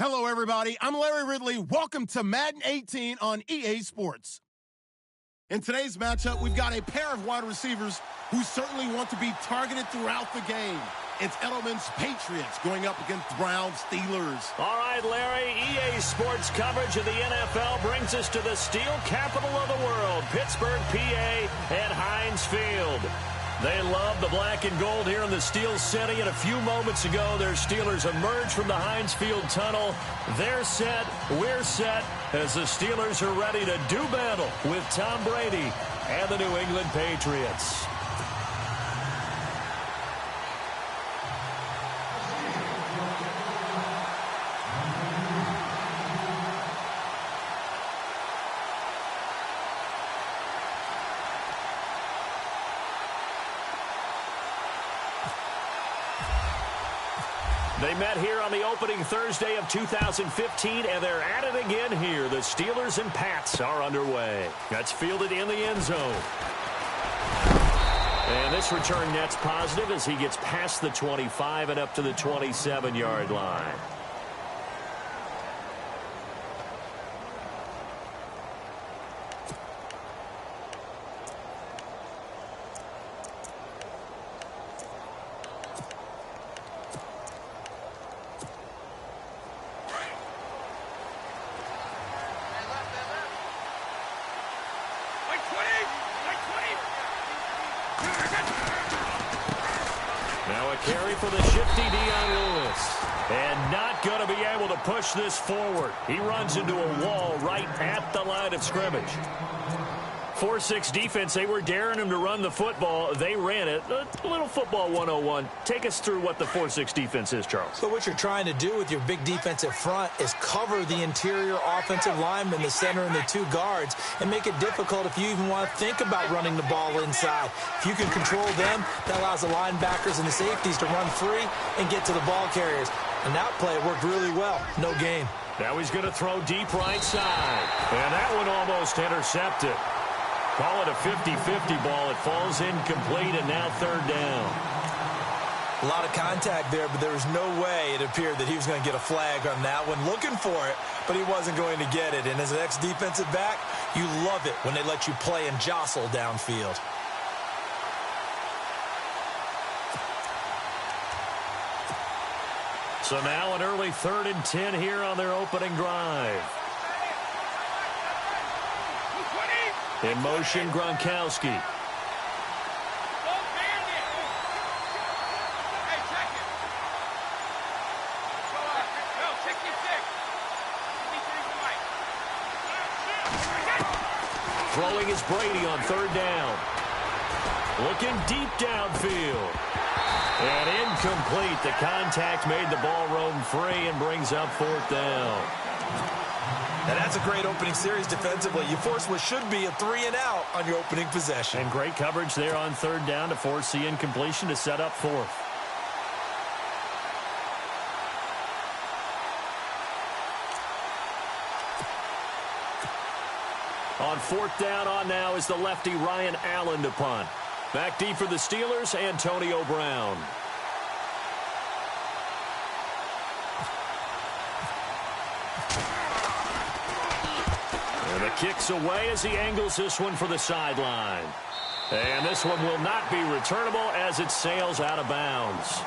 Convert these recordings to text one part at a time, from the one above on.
Hello, everybody. I'm Larry Ridley. Welcome to Madden 18 on EA Sports. In today's matchup, we've got a pair of wide receivers who certainly want to be targeted throughout the game. It's Edelman's Patriots going up against Browns Steelers. All right, Larry, EA Sports coverage of the NFL brings us to the steel capital of the world, Pittsburgh, PA, and Heinz Field. They love the black and gold here in the Steel City, and a few moments ago, their Steelers emerged from the Heinz Field tunnel. They're set, we're set, as the Steelers are ready to do battle with Tom Brady and the New England Patriots. They met here on the opening Thursday of 2015, and they're at it again here. The Steelers and Pats are underway. That's fielded in the end zone. And this return net's positive as he gets past the 25 and up to the 27-yard line. Now a carry for the shifty Dion Lewis. And not going to be able to push this forward. He runs into a wall right at the line of scrimmage. 4-6 defense, they were daring him to run the football. They ran it. A little football 101. Take us through what the 4-6 defense is, Charles. So what you're trying to do with your big defensive front is cover the interior offensive lineman, the center, and the two guards, and make it difficult if you even want to think about running the ball inside. If you can control them, that allows the linebackers and the safeties to run free and get to the ball carriers. And that play worked really well. No gain. Now he's going to throw deep right side. And that one almost intercepted. Call it a 50-50 ball. It falls incomplete, and now third down. A lot of contact there, but there was no way it appeared that he was going to get a flag on that one. Looking for it, but he wasn't going to get it. And as an ex-defensive back, you love it when they let you play and jostle downfield. So now an early 3rd and 10 here on their opening drive. In motion, Gronkowski. Throwing is Brady on 3rd down. Looking deep downfield. And incomplete. The contact made the ball roam free and brings up 4th down. And that's a great opening series defensively. You force what should be a 3 and out on your opening possession. And great coverage there on 3rd down to force the incompletion to set up 4th. On 4th down on now is the lefty Ryan Allen to punt. Back deep for the Steelers, Antonio Brown. And the kick's away as he angles this one for the sideline. And this one will not be returnable as it sails out of bounds.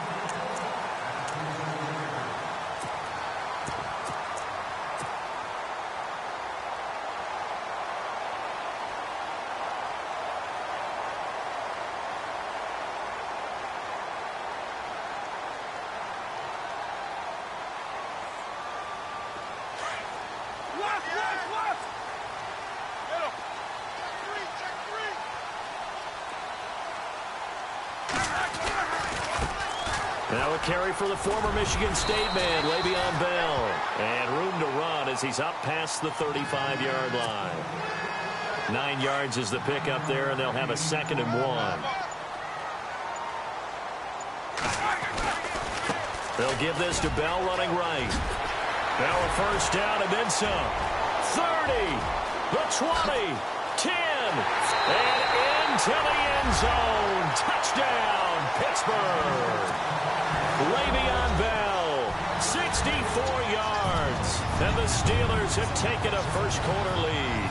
Now a carry for the former Michigan State man, Le'Veon Bell. And room to run as he's up past the 35-yard line. 9 yards is the pickup there, and they'll have a 2nd and 1. They'll give this to Bell running right. Bell a 1st down and then some. 30, the 20, 10, and into the end zone. Touchdown, Pittsburgh. Le'Veon Bell, 64 yards. And the Steelers have taken a first-quarter lead.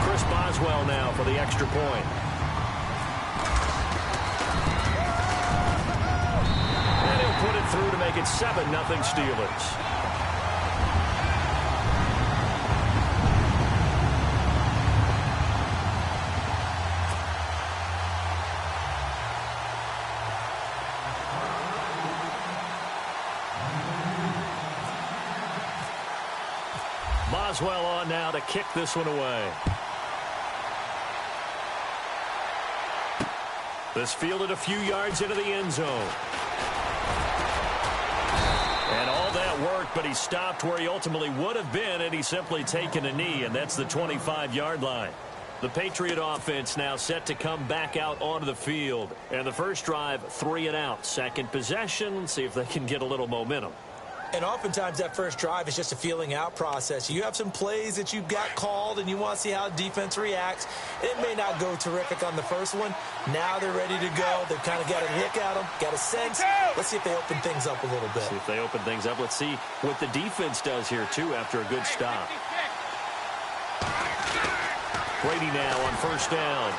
Chris Boswell now for the extra point. And he'll put it through to make it 7-0 Steelers. Boswell on now to kick this one away. This fielded a few yards into the end zone. And all that worked, but he stopped where he ultimately would have been had he simply taken a knee, and that's the 25-yard line. The Patriot offense now set to come back out onto the field. And the first drive, 3 and out. Second possession, see if they can get a little momentum. And oftentimes that first drive is just a feeling out process. You have some plays that you've got called and you want to see how defense reacts. It may not go terrific on the first one. Now they're ready to go. They've kind of got a look at them, got a sense. Let's see if they open things up a little bit. See if they open things up. Let's see what the defense does here, too, after a good stop. Brady now on first down.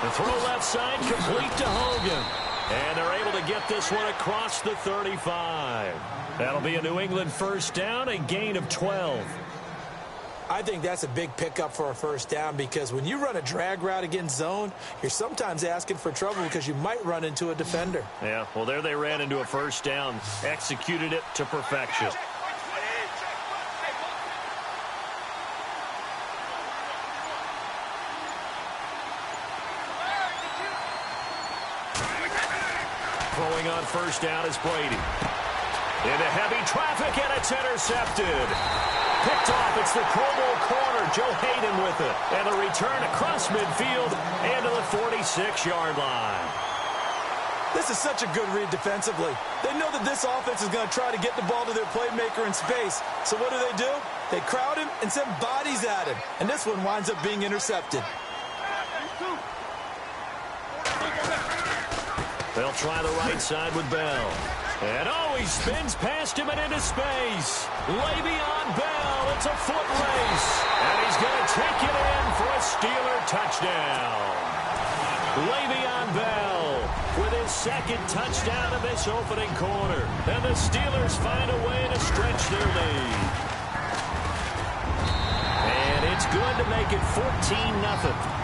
The throw left side, complete to Hogan. And they're able to get this one across the 35. That'll be a New England first down, a gain of 12. I think that's a big pickup for a first down because when you run a drag route against zone, you're sometimes asking for trouble because you might run into a defender. Yeah, well, there they ran into a first down, executed it to perfection. Throwing on first down is Brady. Into heavy traffic, and it's intercepted. Picked off, it's the Pro Bowl corner, Joe Hayden with it. And the return across midfield and to the 46-yard line. This is such a good read defensively. They know that this offense is going to try to get the ball to their playmaker in space. So what do? They crowd him and send bodies at him. And this one winds up being intercepted. They'll try the right side with Bell. And he spins past him and into space. Le'Veon Bell, it's a foot race. And he's going to take it in for a Steeler touchdown. Le'Veon Bell with his second touchdown of this opening quarter. And the Steelers find a way to stretch their lead. And it's good to make it 14-0.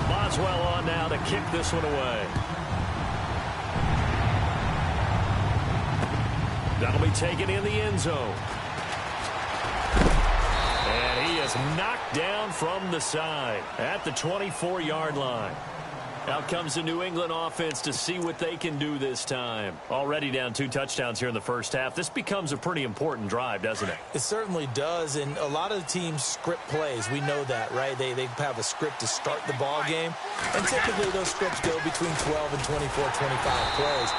Boswell on now to kick this one away. That'll be taken in the end zone. And he is knocked down from the side at the 24-yard line. Out comes the New England offense to see what they can do this time. Already down 2 touchdowns here in the first half. This becomes a pretty important drive, doesn't it? It certainly does, and a lot of the teams script plays. We know that, right? They have a script to start the ball game, and typically those scripts go between 12 and 24, 25 plays.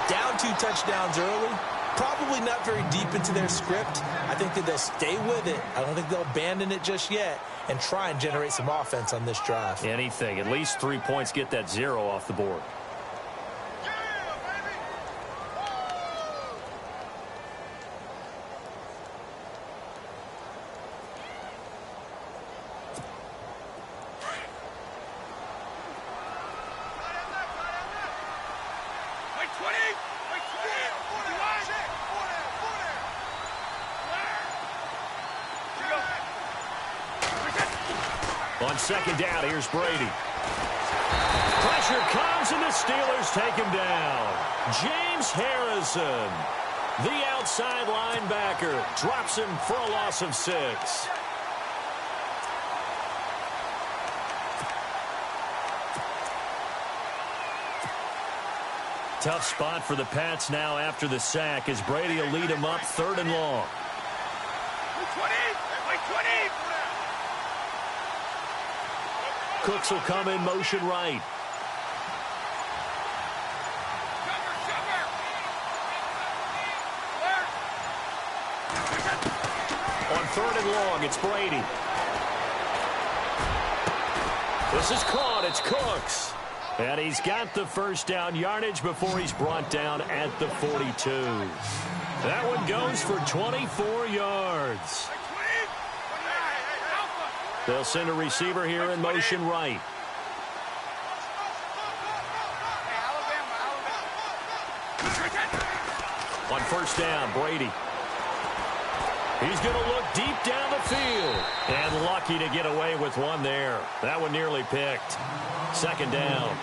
Down 2 touchdowns early, probably not very deep into their script. I think that they'll stay with it. I don't think they'll abandon it just yet and try and generate some offense on this drive. Anything. At least 3 points, get that 0 off the board. On second down, here's Brady. Pressure comes, and the Steelers take him down. James Harrison, the outside linebacker, drops him for a loss of 6. Tough spot for the Pats now after the sack as Brady will lead him up 3rd and long. Cooks will come in motion right. On 3rd and long, it's Brady. This is caught. It's Cooks. And he's got the first down yardage before he's brought down at the 42. That one goes for 24 yards. They'll send a receiver here in motion right. On first down, Brady. He's going to look deep down the field. And lucky to get away with one there. That one nearly picked. Second down.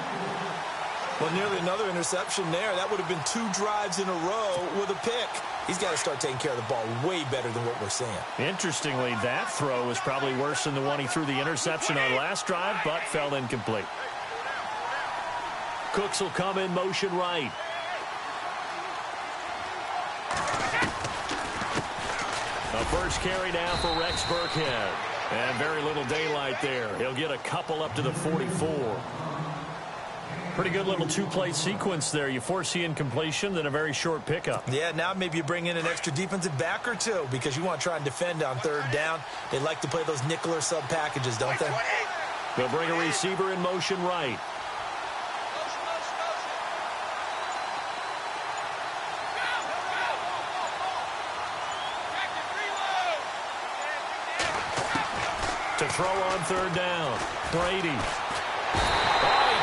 Well, nearly another interception there. That would have been 2 drives in a row with a pick. He's got to start taking care of the ball way better than what we're seeing. Interestingly, that throw was probably worse than the one he threw the interception on last drive, but fell incomplete. Cooks will come in motion right. A first carry now for Rex Burkhead. And very little daylight there. He'll get a couple up to the 44. Pretty good little 2-play sequence there. You force the incompletion, then a very short pickup. Yeah, now maybe you bring in an extra defensive back or two because you want to try and defend on third down. They like to play those nickel or sub packages, don't they? They'll bring a receiver in motion right. To throw on third down. Brady.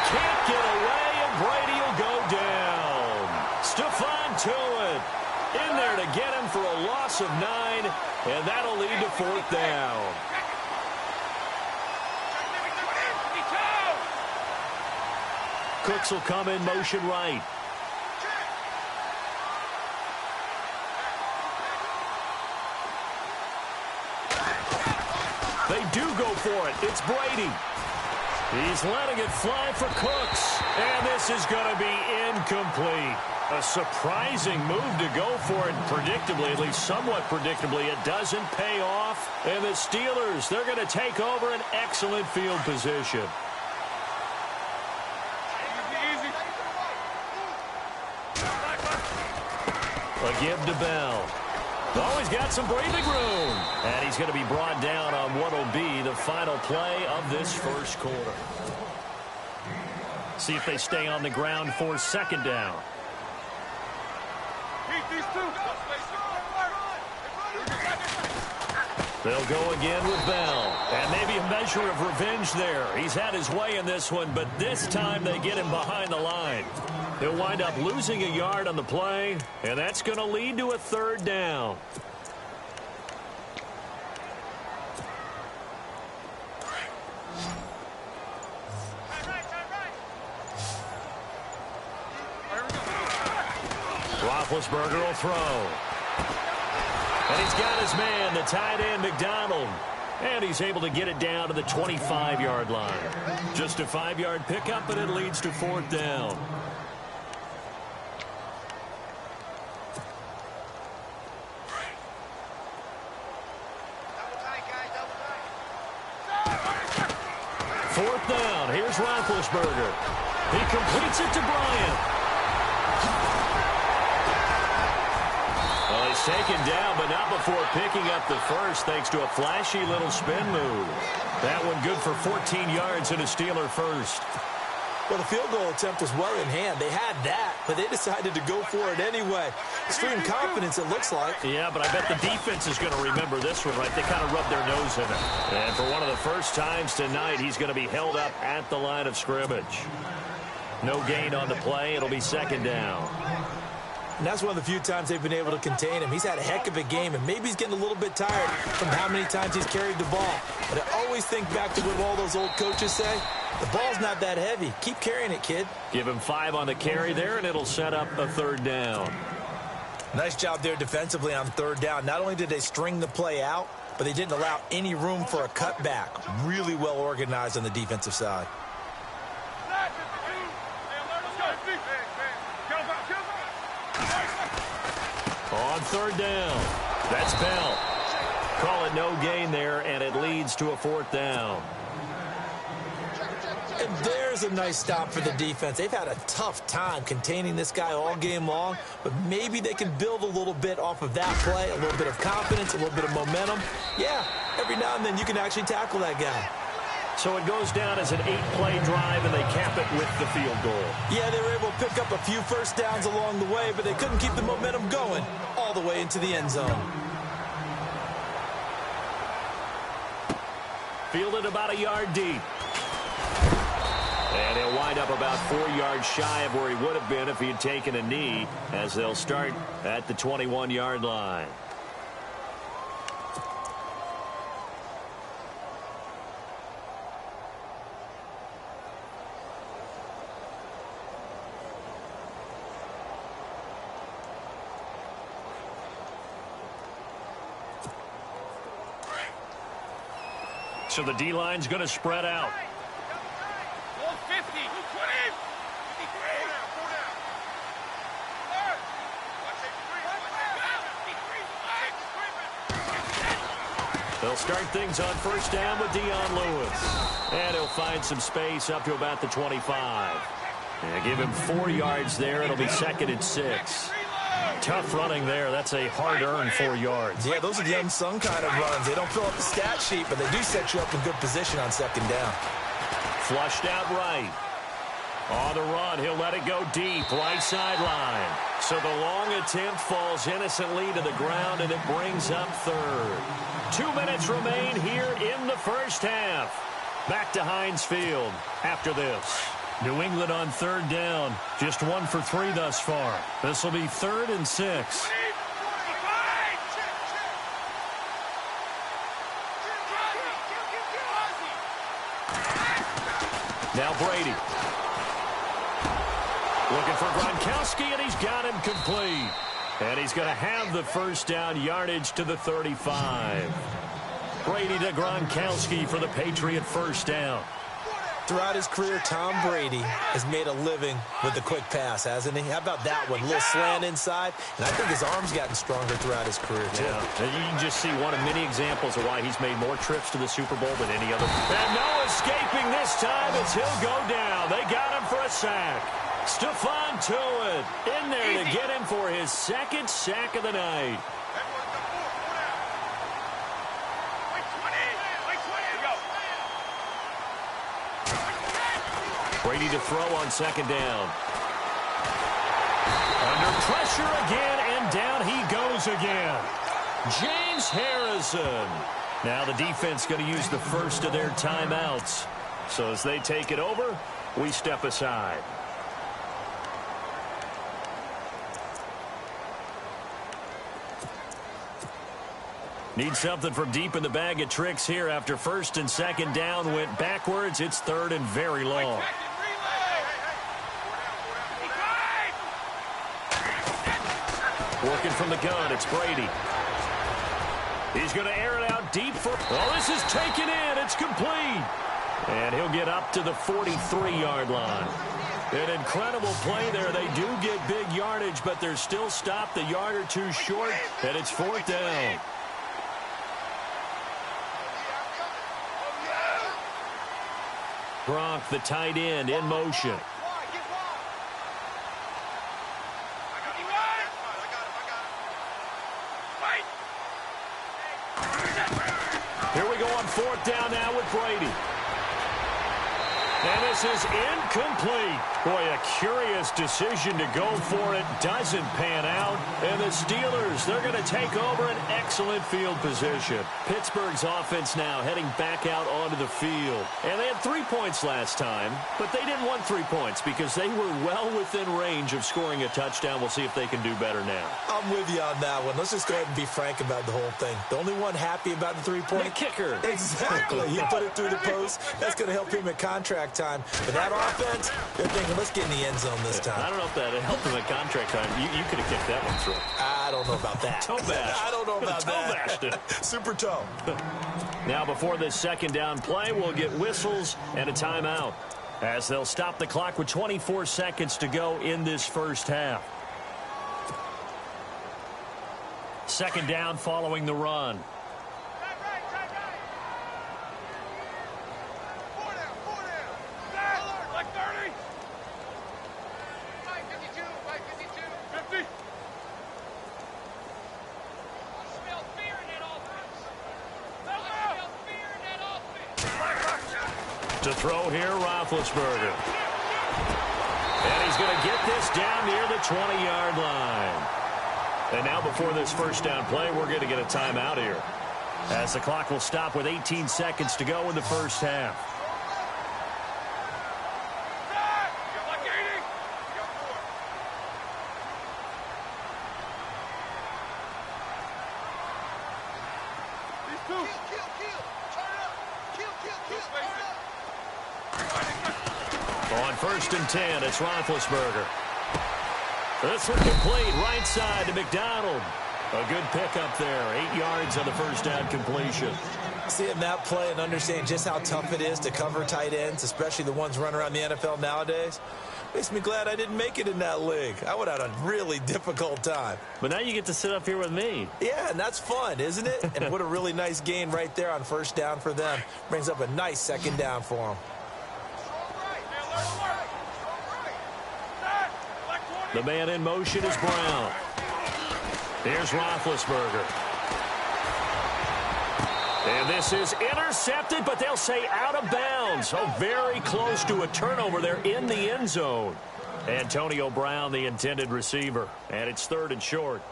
Can't get away, and Brady will go down. Stephon Tuitt in there to get him for a loss of 9, and that'll lead to fourth down. Cooks will come in motion right. They do go for it. It's Brady. He's letting it fly for Cooks. And this is going to be incomplete. A surprising move to go for it. Predictably, at least somewhat predictably, it doesn't pay off. And the Steelers, they're going to take over an excellent field position. A give to Bell. Always got some breathing room. And he's going to be brought down on what will be the final play of this first quarter. See if they stay on the ground for second down. They'll go again with Bell. And maybe a measure of revenge there. He's had his way in this one, but this time they get him behind the line. He'll wind up losing a yard on the play, and that's going to lead to a third down. Roethlisberger will throw. And he's got his man, the tight end, McDonald. And he's able to get it down to the 25-yard line. Just a 5-yard pickup, and it leads to fourth down. Fourth down. Here's Roethlisberger. He completes it to Bryant. Well, he's taken down, but not before picking up the first, thanks to a flashy little spin move. That one good for 14 yards and a Steeler first. Well, the field goal attempt was well in hand. They had that, but they decided to go for it anyway. Extreme confidence, it looks like. Yeah, but I bet the defense is going to remember this one, right? They kind of rubbed their nose in it. And for one of the first times tonight, he's going to be held up at the line of scrimmage. No gain on the play. It'll be second down. And that's one of the few times they've been able to contain him. He's had a heck of a game, and maybe he's getting a little bit tired from how many times he's carried the ball. But I always think back to what all those old coaches say. The ball's not that heavy. Keep carrying it, kid. Give him 5 on the carry there, and it'll set up a third down. Nice job there defensively on third down. Not only did they string the play out, but they didn't allow any room for a cutback. Really well organized on the defensive side. On third down, that's Bell. Call it no gain there, and it leads to a fourth down. And there's a nice stop for the defense. They've had a tough time containing this guy all game long, but maybe they can build a little bit off of that play, a little bit of confidence, a little bit of momentum. Yeah, every now and then you can actually tackle that guy. So it goes down as an 8-play drive, and they cap it with the field goal. Yeah, they were able to pick up a few first downs along the way, but they couldn't keep the momentum going all the way into the end zone. Fielded about a yard deep. And he'll wind up about 4 yards shy of where he would have been if he had taken a knee, as they'll start at the 21-yard line. So the D-line's going to spread out. They'll start things on first down with Dion Lewis. And he'll find some space up to about the 25. And give him 4 yards there. It'll be 2nd and 6. Tough running there. That's a hard-earned 4 yards. Yeah, those are the unsung kind of runs. They don't fill up the stat sheet, but they do set you up in good position on 2nd down. Flushed out right. On the run, he'll let it go deep, right sideline. So the long attempt falls innocently to the ground, and it brings up 3rd. 2 minutes remain here in the first half. Back to Heinz Field after this. New England on 3rd down. Just 1 for 3 thus far. This will be 3rd and 6. Now Brady. Looking for Gronkowski, and he's got him complete. And he's going to have the first down yardage to the 35. Brady to Gronkowski for the Patriot first down. Throughout his career, Tom Brady has made a living with the quick pass, hasn't he? How about that one? A little slant inside, and I think his arm's gotten stronger throughout his career, too. Yeah, and you can just see one of many examples of why he's made more trips to the Super Bowl than any other. And no escaping this time as he'll go down. They got him for a sack. Stephon Tuitt in there to get him for his 2nd sack of the night. Brady to throw on 2nd down. Under pressure again, and down he goes again. James Harrison. Now the defense going to use the first of their timeouts. So as they take it over, we step aside. Need something from deep in the bag of tricks here after 1st and 2nd down went backwards. It's 3rd and very long. Working from the gun, it's Brady. He's going to air it out deep for... Oh, this is taken in. It's complete. And he'll get up to the 43-yard line. An incredible play there. They do get big yardage, but they're still stopped a yard or 2 short, and it's 4th down. Gronk, the tight end, in motion. Here we go on 4th down now with Brady. And this is incomplete. Boy, a curious decision to go for it. Doesn't pan out. And the Steelers, they're going to take over an excellent field position. Pittsburgh's offense now heading back out onto the field. And they had 3 points last time, but they didn't want 3 points because they were well within range of scoring a touchdown. We'll see if they can do better now. I'm with you on that one. Let's just go ahead and be frank about the whole thing. The only one happy about the 3-point... The kicker. Exactly. He put it through the post. That's going to help him at contract time. But that offense, they're thinking, let's get in the end zone this time. I don't know if that helped him at contract time. You could have kicked that one through. I don't know about that. Toe bash. I don't know about that. Toe bashed it. Super toe. Now before this 2nd down play, we'll get whistles and a timeout as they'll stop the clock with 24 seconds to go in this first half. 2nd down following the run. To throw here, Roethlisberger. And he's going to get this down near the 20-yard line. And now before this first down play, we're going to get a timeout here, as the clock will stop with 18 seconds to go in the first half. On 1st and 10, it's Roethlisberger. This one complete, right side to McDonald. A good pickup there, 8 yards on the first down completion. Seeing that play and understand just how tough it is to cover tight ends, especially the ones running around the NFL nowadays, makes me glad I didn't make it in that league. I would have had a really difficult time. But now you get to sit up here with me. Yeah, and that's fun, isn't it? And what a really nice gain right there on first down for them. Brings up a nice second down for them. The man in motion is Brown. Here's Roethlisberger. And this is intercepted, but they'll say out of bounds. Oh, very close to a turnover there in the end zone. Antonio Brown, the intended receiver. And it's 3rd and short.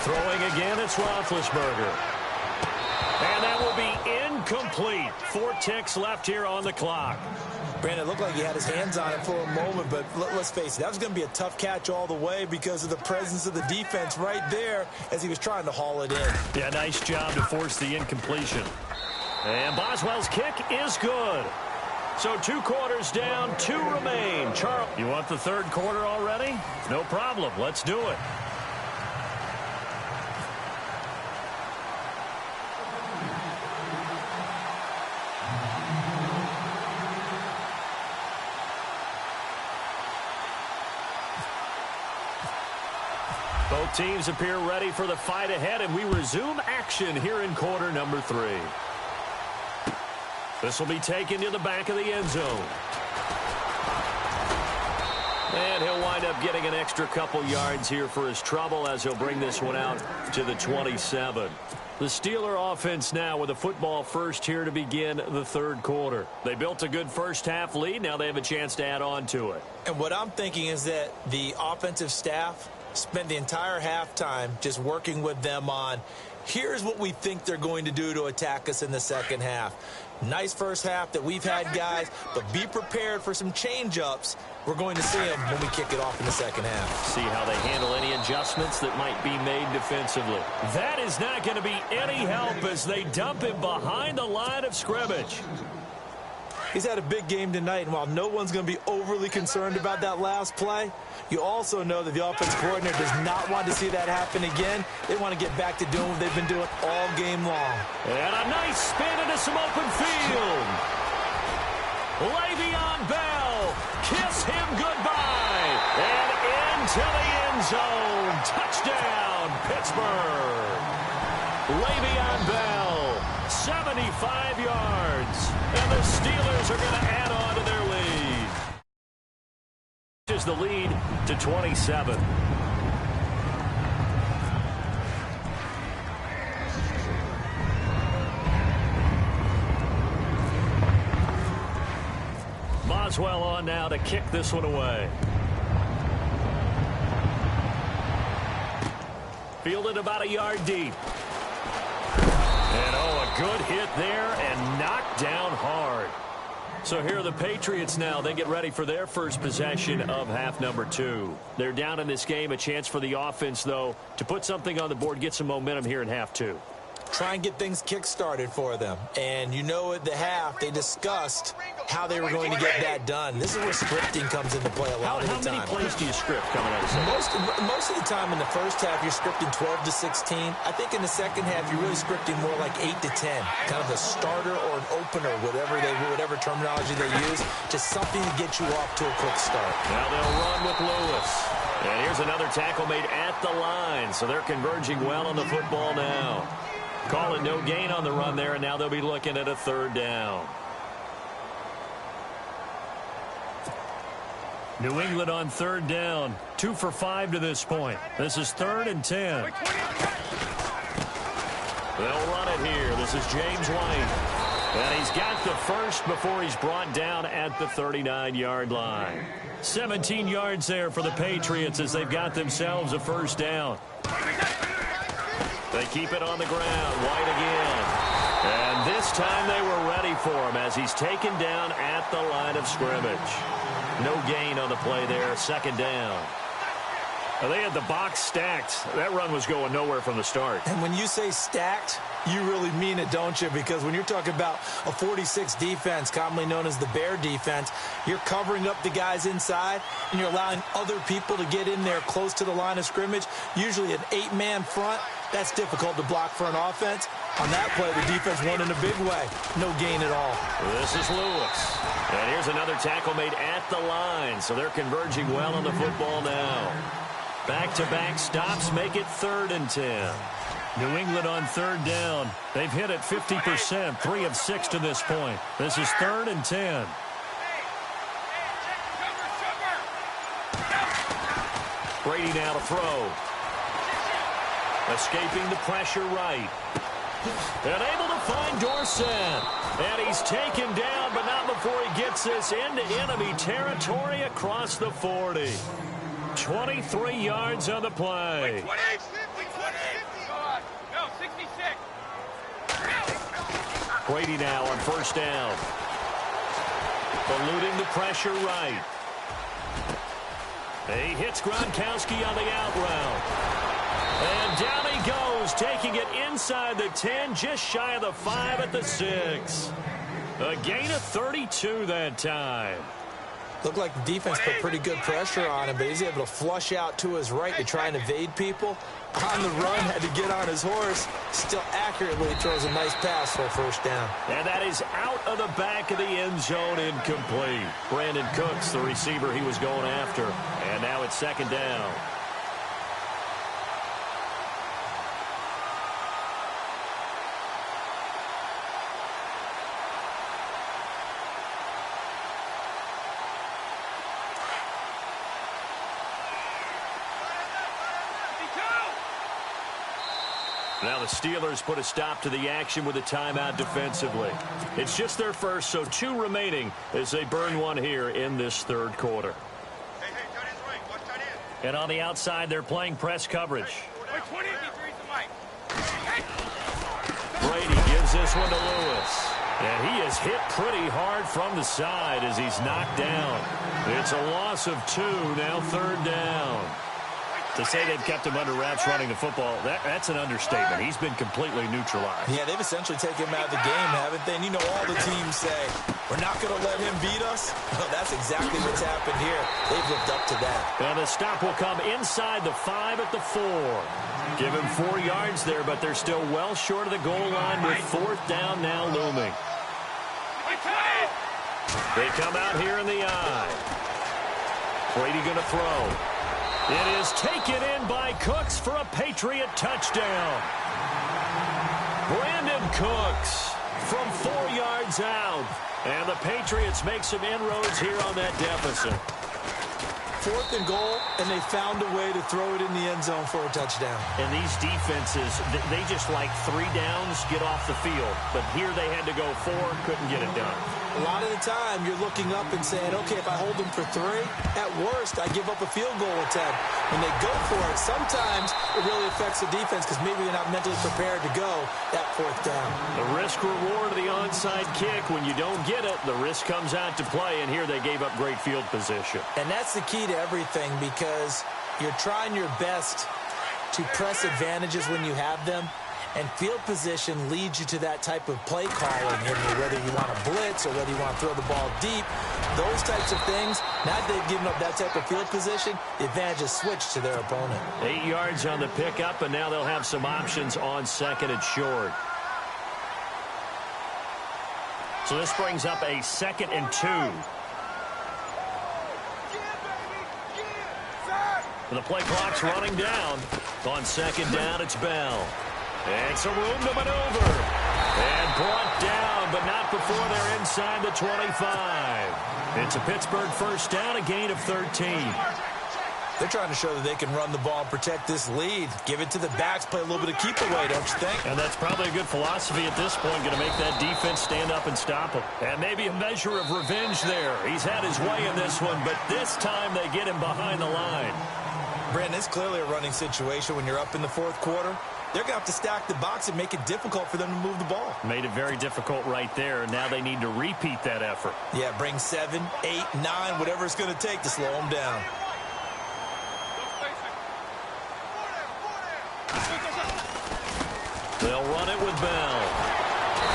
Throwing again, it's Roethlisberger. And that will be incomplete. 4 ticks left here on the clock. Brandon, it looked like he had his hands on it for a moment, but let's face it, that was going to be a tough catch all the way because of the presence of the defense right there as he was trying to haul it in. Yeah, nice job to force the incompletion. And Boswell's kick is good. So 2 quarters down, 2 remain. Charles, you want the 3rd quarter already? No problem. Let's do it. Both teams appear ready for the fight ahead, and we resume action here in quarter number 3. This will be taken to the back of the end zone. And he'll wind up getting an extra couple yards here for his trouble as he'll bring this one out to the 27. The Steeler offense now with a football first here to begin the 3rd quarter. They built a good first half lead. Now they have a chance to add on to it. And what I'm thinking is that the offensive staff spent the entire halftime just working with them on, here's what we think they're going to do to attack us in the second half. Nice first half that we've had, guys, but be prepared for some change-ups. We're going to see them when we kick it off in the second half. See how they handle any adjustments that might be made defensively. That is not going to be any help as they dump him behind the line of scrimmage. He's had a big game tonight, and while no one's going to be overly concerned about that last play, you also know that the offensive coordinator does not want to see that happen again. They want to get back to doing what they've been doing all game long. And a nice spin into some open field. Le'Veon Bell, kiss him goodbye. And into the end zone. Touchdown, Pittsburgh. Le'Veon Bell, 75 yards. And the Steelers are going to add on to their lead. Is the lead to 27. Boswell on now to kick this one away. Fielded about a yard deep. And oh, a good hit there and knocked down hard. So here are the Patriots now. They get ready for their first possession of half number 2. They're down in this game. A chance for the offense, though, to put something on the board, get some momentum here in half 2. Try and get things kick-started for them. And you know at the half, they discussed how they were going to get that done. This is where scripting comes into play a lot of the time. How many plays do you script coming out of second? Most of the time in the first half, you're scripting 12 to 16. I think in the second half, you're really scripting more like 8 to 10. Kind of a starter or an opener, whatever terminology they use. Just something to get you off to a quick start. Now they'll run with Lewis. And here's another tackle made at the line. So they're converging well on the football now. Call it no gain on the run there, and now they'll be looking at a 3rd down. New England on third down. 2 for 5 to this point. This is 3rd and 10. They'll run it here. This is James White. And he's got the first before he's brought down at the 39-yard line. 17 yards there for the Patriots as they've got themselves a first down. They keep it on the ground. White again. And this time they were ready for him as he's taken down at the line of scrimmage. No gain on the play there. 2nd down. They had the box stacked. That run was going nowhere from the start. And when you say stacked, you really mean it, don't you? Because when you're talking about a 46 defense, commonly known as the Bear defense, you're covering up the guys inside, and you're allowing other people to get in there close to the line of scrimmage. Usually an 8-man front. That's difficult to block for an offense. On that play, the defense won in a big way. No gain at all. This is Lewis. And here's another tackle made at the line. So they're converging well on the football now. Back-to-back stops make it 3rd and 10. New England on 3rd down. They've hit it 50%, 3 of 6 to this point. This is 3rd and 10. Brady now to throw. Escaping the pressure right. And able to find Dorsett. And he's taken down, but not before he gets this into enemy territory across the 40. 23 yards on the play. Brady now on 1st down. Eluding the pressure right. He hits Gronkowski on the out route. And down he goes, taking it inside the 10, just shy of the 5 at the 6. A gain of 32 that time. Looked like the defense put pretty good pressure on him, but he's able to flush out to his right to try and evade people. On the run, had to get on his horse. Still accurately throws a nice pass for a 1st down. And that is out of the back of the end zone, incomplete. Brandon Cooks, the receiver he was going after. And now it's 2nd down. Now the Steelers put a stop to the action with a timeout defensively. It's just their first, so 2 remaining as they burn one here in this 3rd quarter. And on the outside, they're playing press coverage. Brady gives this one to Lewis. And he is hit pretty hard from the side as he's knocked down. It's a loss of 2, now 3rd down. To say they've kept him under wraps running the football, that's an understatement. He's been completely neutralized. Yeah, they've essentially taken him out of the game, haven't they? And you know all the teams say, we're not going to let him beat us. Well, that's exactly what's happened here. They've lived up to that. And the stop will come inside the 5 at the 4. Give him 4 yards there, but they're still well short of the goal line with 4th down now looming. They come out here in the eye. Brady going to throw. It is taken in by Cooks for a Patriot touchdown. Brandon Cooks from 4 yards out. And the Patriots make some inroads here on that deficit. 4th and goal, and they found a way to throw it in the end zone for a touchdown. And these defenses, they just like 3 downs, get off the field. But here they had to go 4, couldn't get it done. A lot of the time, you're looking up and saying, okay, if I hold them for 3, at worst, I give up a field goal attempt. When they go for it, sometimes it really affects the defense because maybe they're not mentally prepared to go that 4th down. The risk-reward of the onside kick, when you don't get it, the risk comes out to play, and here they gave up great field position. And that's the key to everything because you're trying your best to press advantages when you have them. And field position leads you to that type of play calling, whether you want to blitz or whether you want to throw the ball deep. Those types of things, now that they've given up that type of field position, the advantage is switched to their opponent. 8 yards on the pickup, and now they'll have some options on 2nd and short. So this brings up a 2nd and 2. The play clock's running down. On 2nd down, it's Bell. And some room to maneuver. And brought down, but not before they're inside the 25. It's a Pittsburgh first down, a gain of 13. They're trying to show that they can run the ball and protect this lead. Give it to the backs, play a little bit of keep away, don't you think? And that's probably a good philosophy at this point, going to make that defense stand up and stop him. And maybe a measure of revenge there. He's had his way in this one, but this time they get him behind the line. Brandon, it's clearly a running situation when you're up in the fourth quarter. They're going to have to stack the box and make it difficult for them to move the ball. Made it very difficult right there. Now they need to repeat that effort. Yeah, bring 7, 8, 9, whatever it's going to take to slow them down. They'll run it with Bell.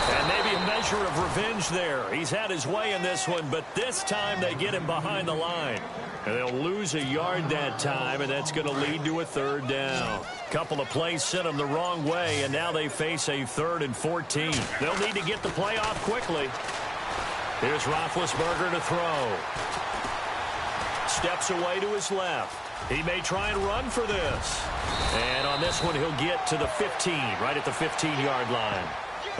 And maybe a measure of revenge there. He's had his way in this one, but this time they get him behind the line. And they'll lose a yard that time, and that's going to lead to a third down. Couple of plays sent them the wrong way, and now they face a 3rd and 14. They'll need to get the play off quickly. Here's Roethlisberger to throw. Steps away to his left. He may try and run for this. And on this one, he'll get to the 15, right at the 15-yard line.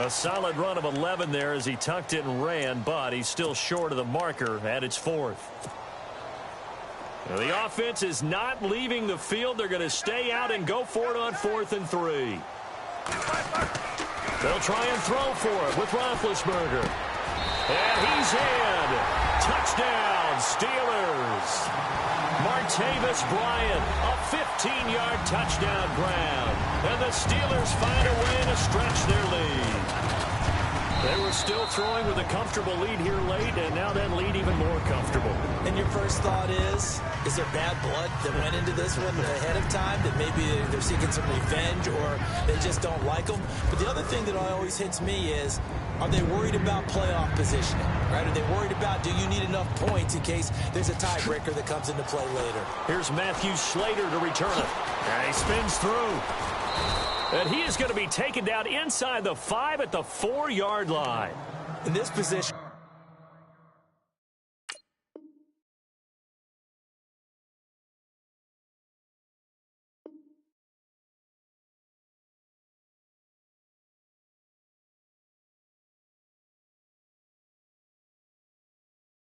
A solid run of 11 there as he tucked it and ran, but he's still short of the marker at its 4th. Now, the offense is not leaving the field. They're going to stay out and go for it on 4th and 3. They'll try and throw for it with Roethlisberger. And he's in. Touchdown, Steelers. Martavis Bryant, a 15-yard touchdown grab. And the Steelers find a way to stretch their lead. They were still throwing with a comfortable lead here late, and now that lead even more comfortable. And your first thought is there bad blood that went into this one ahead of time, that maybe they're seeking some revenge or they just don't like them? But the other thing that always hits me is, are they worried about playoff positioning, right? Are they worried about, do you need enough points in case there's a tiebreaker that comes into play later? Here's Matthew Slater to return it. And he spins through. And he is going to be taken down inside the 5 at the 4-yard line. In this position,